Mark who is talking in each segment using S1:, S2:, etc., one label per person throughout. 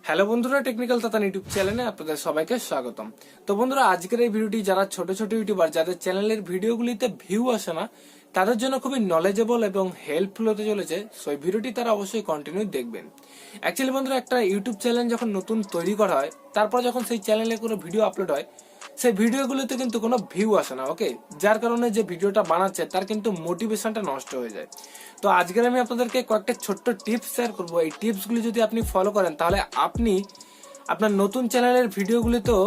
S1: Hello বন্ধুরা, technical Tatan YouTube চ্যানেলে আপনাদের সবাইকে স্বাগতম। তো বন্ধুরা, আজকের এই ভিডিওটি যারা ছোট ছোট ইউটিউবার যাদের চ্যানেলের ভিডিওগুলিতে ভিউ আসে না তাদের জন্য খুবই নলেজেবল এবং হেল্পফুল হতে চলেছে। সেই ভিডিওটি তারা অবশ্যই কন্টিনিউ দেখবেন। অ্যাকচুয়ালি বন্ধুরা, একটা ইউটিউব চ্যানেল যখন নতুন তৈরি করা হয়, তারপর যখন সেই চ্যানেলে কোনো ভিডিও আপলোড হয়, সেই ভিডিওগুলোতে কিন্তু কোনো ভিউ আসে না। ওকে, যার কারণে যে ভিডিওটা বানাচ্ছে তার কিন্তু মোটিভেশনটা নষ্ট হয়ে যায়। তো আজকের আমি আপনাদেরকে কয়েকটা ছোট্ট টিপস শেয়ার করবো। এই টিপসগুলি যদি আপনি ফলো করেন তাহলে আপনি আপনার নতুন চ্যানেলের ভিডিওগুলিতেও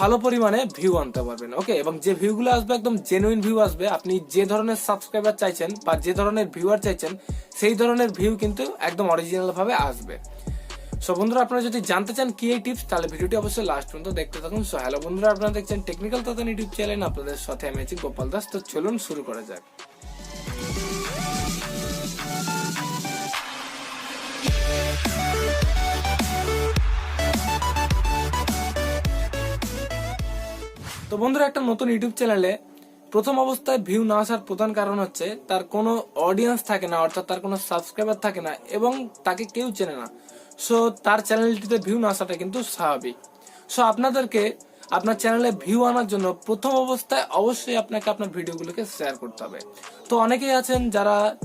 S1: ভালো পরিমাণে ভিউ আনতে পারবেন। ওকে, এবং যে ভিউগুলো আসবে একদম জেনুইন ভিউ আসবে। আপনি যে ধরনের সাবস্ক্রাইবার চাইছেন বা যে ধরনের ভিউয়ার চাইছেন সেই ধরনের ভিউ কিন্তু একদম অরিজিনাল ভাবে আসবে। সো বন্ধুরা, আপনারা যদি জানতে চান কি এই টিপস, তাহলে ভিডিওটি অবশ্যই লাস্ট পর্যন্ত দেখতে থাকুন। সো হ্যালো বন্ধুরা, আপনারা দেখছেন টেকনিক্যাল তাতান ইউটিউব চ্যানেল, আপনাদের সাথে আমি আছি গোপাল দাস। তো চলুন শুরু করা যাক। তো বন্ধুরা, একটা নতুন ইউটিউব চ্যানেলে প্রথম অবস্থায় ভিউ না আসার প্রধান কারণ হচ্ছে তার কোনো অডিয়েন্স থাকে না, অর্থাৎ তার কোনো সাবস্ক্রাইবার থাকে না এবং তাকে কেউ চেনে না। সো তার চ্যানেলটিতে ভিউ না আসাটা কিন্তু স্বাভাবিক। সো আপনাদেরকে আপনার চ্যানেলে ভিউ আনার জন্য প্রথম অবস্থায় অবশ্যই আপনাকে আপনার ভিডিওগুলোকে শেয়ার করতে হবে। তো অনেকেই আছেন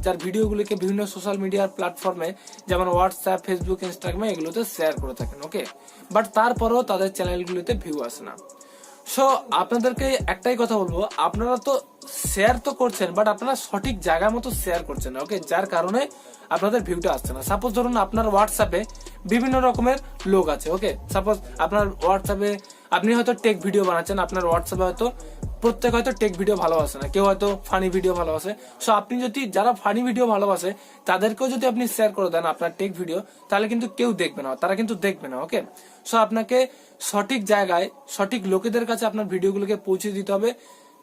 S1: যার ভিডিওগুলোকে বিভিন্ন সোশ্যাল মিডিয়ার প্ল্যাটফর্মে যেমন হোয়াটসঅ্যাপ, ফেসবুক, ইনস্টাগ্রামে এগুলোতে শেয়ার করে থাকেন। ওকে, বাট তারপরেও তাদের চ্যানেলগুলিতে ভিউ আসে না। সো আপনাদেরকে একটাই কথা বলবো, আপনারা তো শেয়ার তো করছেন, বাট আপনারা সঠিক জায়গা মতো শেয়ার করছেন না। ওকে, যার কারণে আপনাদের ভিউটা আসছে না। সাপোজ ধরুন আপনার হোয়াটসঅ্যাপে বিভিন্ন রকমের লোক আছে। ওকে, সাপোজ আপনার হোয়াটসঅ্যাপে আপনি হয়তো টেক ভিডিও বানাচ্ছেন, আপনার হোয়াটসঅ্যাপে হয়তো প্রত্যেক হয়তো টেক ভিডিও ভালোবাসে না, কেউ হয়তো ফানি ভিডিও ভালোবাসে। সো আপনি যদি যারা ফানি ভিডিও ভালোবাসে তাদেরকেও যদি আপনি শেয়ার করে দেন আপনার টেক ভিডিও, তাহলে কিন্তু কেউ দেখবে না, তারা কিন্তু দেখবে না। ওকে, সো আপনাকে সঠিক জায়গায় সঠিক লোকেদের কাছে আপনার ভিডিওগুলোকে পৌঁছে দিতে হবে,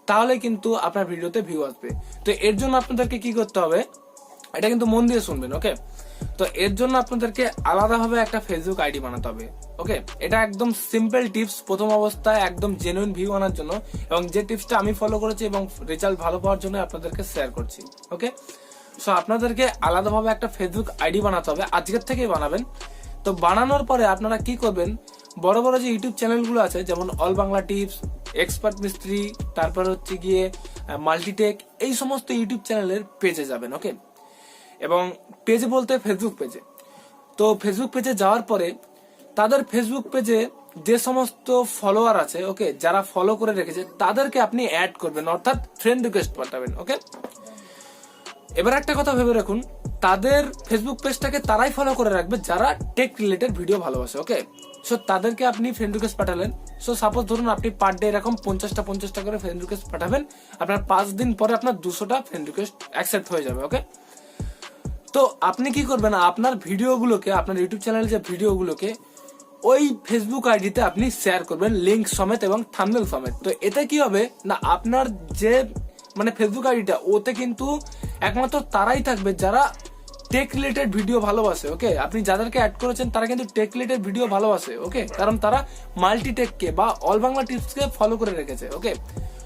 S1: তাহলে কিন্তু আপনার ভিডিওতে ভিউ আসবে। তো এর জন্য আপনাদেরকে কি করতে হবে, এটা কিন্তু মন দিয়ে শুনবেন। ওকে, তো এর জন্য আপনাদেরকে আলাদাভাবে একটা ফেসবুক আইডি বানাতে হবে। ওকে, এটা একদম সিম্পল টিপস প্রথম অবস্থায় একদম জেনুইন ভিউ আনার জন্য, এবং যে টিপসটা আমি ফলো করেছি এবং রেজাল্ট ভালো পাওয়ার জন্য আপনাদেরকে শেয়ার করছি। ওকে, সো আপনাদেরকে আলাদাভাবে একটা ফেসবুক আইডি বানাতে হবে, আজকের থেকেই বানাবেন। তো বানানোর পরে আপনারা কি করবেন, বড় বড় যে ইউটিউব চ্যানেলগুলো আছে যেমন অল বাংলা টিপস, এক্সপার্ট মিস্ত্রি, তারপর হচ্ছে গিয়ে মাল্টিটেক, এই সমস্ত ইউটিউব চ্যানেলের পেজে যাবেন। ওকে, এবং পেজ বলতে ফেসবুক পেজে। তো ফেসবুক পেজে যাওয়ার পরে তাদের ফেসবুক পেজে যে সমস্ত ফলোয়ার আছে, ওকে, যারা ফলো করে রেখেছে তাদেরকে আপনি অ্যাড করবেন, অর্থাৎ ফ্রেন্ড রিকোয়েস্ট পাঠাবেন। ওকে, এবার একটা কথা ভেবে রাখুন, তাদের ফেসবুক পেজটাকে তারাই ফলো করে রাখবে যারা টেক রিলেটেড ভিডিও ভালোবাসে। ওকে, সো তাদেরকে আপনি ফ্রেন্ড রিকোয়েস্ট পাঠালেন। সো সাপোজ ধরুন আপনি পার ডে এরকম 50টা করে ফ্রেন্ড রিকোয়েস্ট পাঠাবেন, আপনার 5 দিন পরে আপনার 200টা ফ্রেন্ড রিকোয়েস্ট অ্যাকসেপ্ট হয়ে যাবে। ওকে, তো আপনি কি করবেন, আপনার ভিডিওগুলোকে, আপনার ইউটিউব চ্যানেলের যে ভিডিওগুলোকে ওই ফেসবুক আইডিতে আপনি শেয়ার করবেন লিংক সমেত এবং থাম্বনেল সমেত। তো এতে কি হবে না, আপনার যে ফেসবুক আইডিটা, ওতে কিন্তু একমাত্র তারাই থাকবে যারা টেক রিলেটেড ভিডিও ভালোবাসে। ওকে, আপনি যাদেরকে অ্যাড করেছেন তারা কিন্তু টেক রিলেটেড ভিডিও ভালোবাসে। ওকে, কারণ তারা মাল্টিটেককে বা অল বাংলা টিপসকে ফলো করে রেখেছে। ওকে,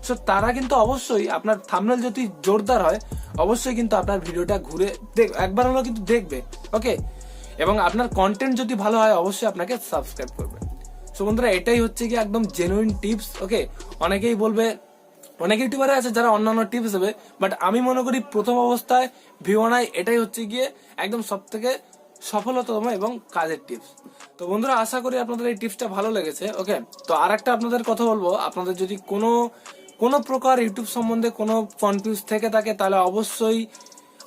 S1: সো তারা কিন্তু অবশ্যই আপনার থাম্বনেল যদি জোরদার হয় অবশ্যই কিন্তু আপনার ভিডিওটা ঘুরে একবার হলেও কিন্তু দেখবে। ওকে, এবং আপনার কন্টেন্ট যদি ভালো হয় অবশ্যই আপনাকে সাবস্ক্রাইব করবে। সো বন্ধুরা, এটাই হচ্ছে কি একদম জেনুইন টিপস। ওকে, অনেকেই বলবে, অনেক ইউটিউবার আছে যারা অন্যান্য টিপস দেবে, বাট আমি মনে করি প্রথম অবস্থায় ভিউ আনাই এটাই হচ্ছে গিয়ে একদম সব থেকে সফলতম এবং কাজের টিপস। তো বন্ধুরা, আশা করি আপনাদের এই টিপসটা ভালো লেগেছে। ওকে, তো আর একটা আপনাদের কথা বলবো, আপনাদের যদি কোনো প্রকার ইউটিউব সম্বন্ধে কোনো কনফিউজ থেকে থাকে তাহলে অবশ্যই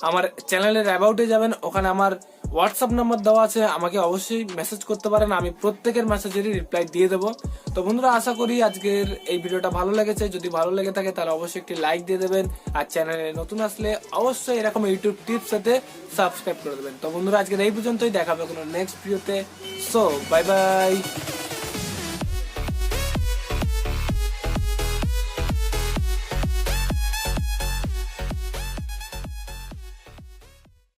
S1: আমার চ্যানেলের অ্যাবাউটে যাবেন, ওখানে আমার হোয়াটসঅ্যাপ নাম্বার দেওয়া আছে, আমাকে অবশ্যই মেসেজ করতে পারেন, আমি প্রত্যেকের মেসেজেরই রিপ্লাই দিয়ে দেবো। তো বন্ধুরা, আশা করি আজকের এই ভিডিওটা ভালো লেগেছে। যদি ভালো লেগে থাকে তাহলে অবশ্যই একটি লাইক দিয়ে দেবেন, আর চ্যানেলে নতুন আসলে অবশ্যই এরকম ইউটিউব টিপস সাথে সাবস্ক্রাইব করে দেবেন। তো বন্ধুরা, আজকের এই পর্যন্তই, দেখা হবে কোনো নেক্সট ভিডিওতে। So bye bye.